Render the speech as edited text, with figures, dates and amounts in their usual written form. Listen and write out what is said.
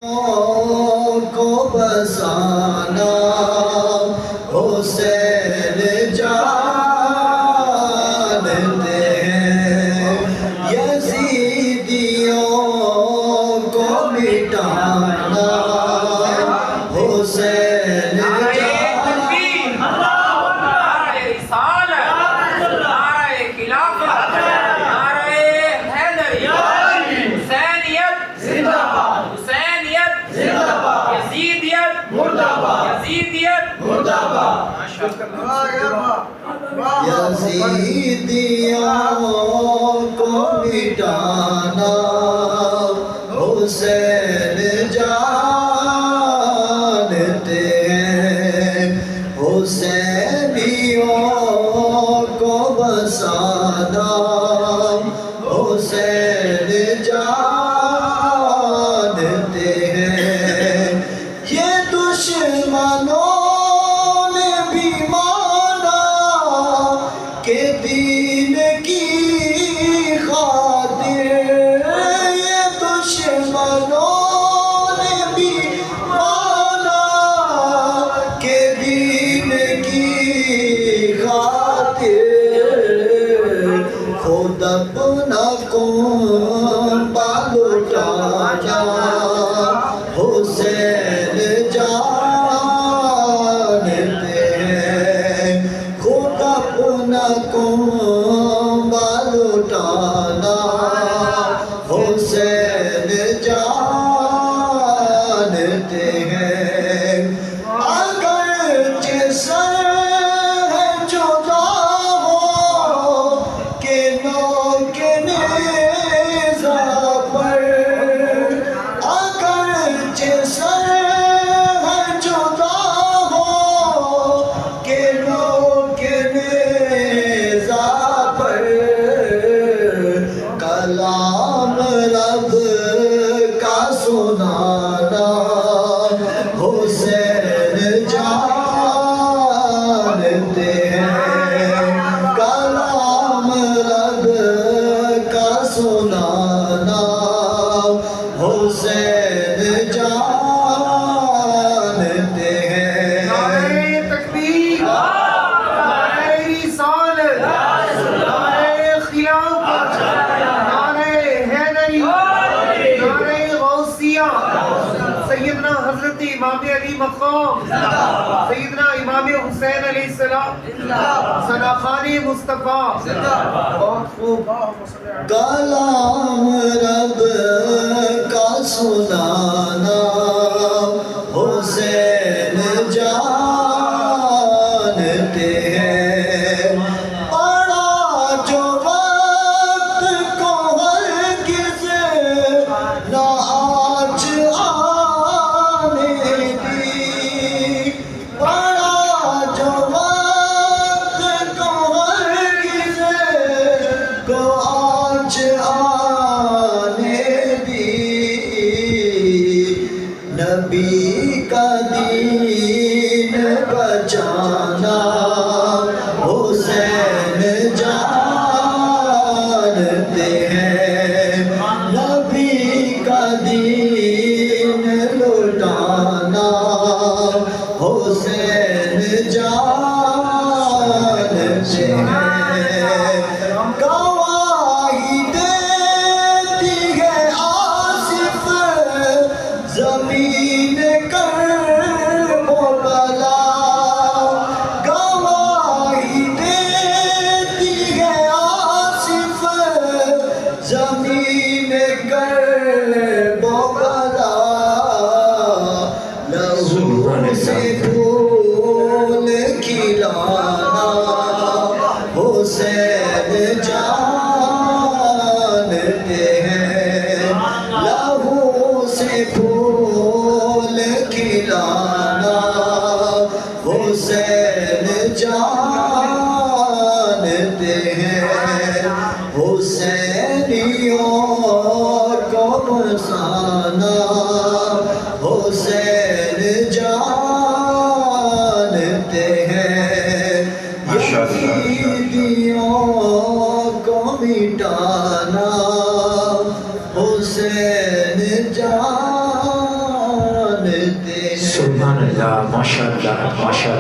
کو بسانا حسین جانتے ہیں، یزیدیوں کو مٹانا حسین یزیدیوں کو مٹانا حسین جانتے ہیں، حسینیوں کو بسانا حسین جانتے ہیں، یہ دشمنوں کہ دین کی خاطر، یہ دشمنوں نے بھی مانا کہ دین کی خاطر خود اپنا کنبہ لٹانا حسین جانتے ہیں، خود اپنا کنبہ لٹانا حسین جانتے ہیں، اگرچہ سر ہے جدا ہو کہ نوک نیزہ پر، اگرچہ سر ہے جدا ہو کہ نوک نیزہ پر، کلام رب کا سنانا حسین جانتے ہیں، کلام رب کا سنانا حسین جانتے ہیں۔ نعرہ تکبیر، نعرہ رسالت، نعرہ خلافت، نعرہ حیدری، نعرہ غوثیہ، سیدنا حضرت امام علی مقام، سیدنا امام حسین علیہ السلام، سناخان مصطفیٰ، بہت خوب، کلام رب کا سنانا حسین جانتے ہیں، پڑا جو وقت کو ہرگز نہ آج آنے دی، پڑا جو وقت کو ہرگز کو آج آنے دی، نبی کا دین بچانا حسین جانتے ہیں، نبی کا دین لٹانا حسین جانتے ہیں، گواہی دیتی ہے آصف زمین کرب و بلا، گواہی دیتی ہے آصف زمین کرب و بلا، لہو سے پھول کھلانا حسین جانتے ہیں، لہو سے پھول کھلانا حسین جانتے ہیں، حسینیوں کو بسانا حسین جانتے ہیں، یزیدیوں کو مٹانا حسین جانتے سبحان اللہ، ماشاء اللہ، ماشاء اللہ۔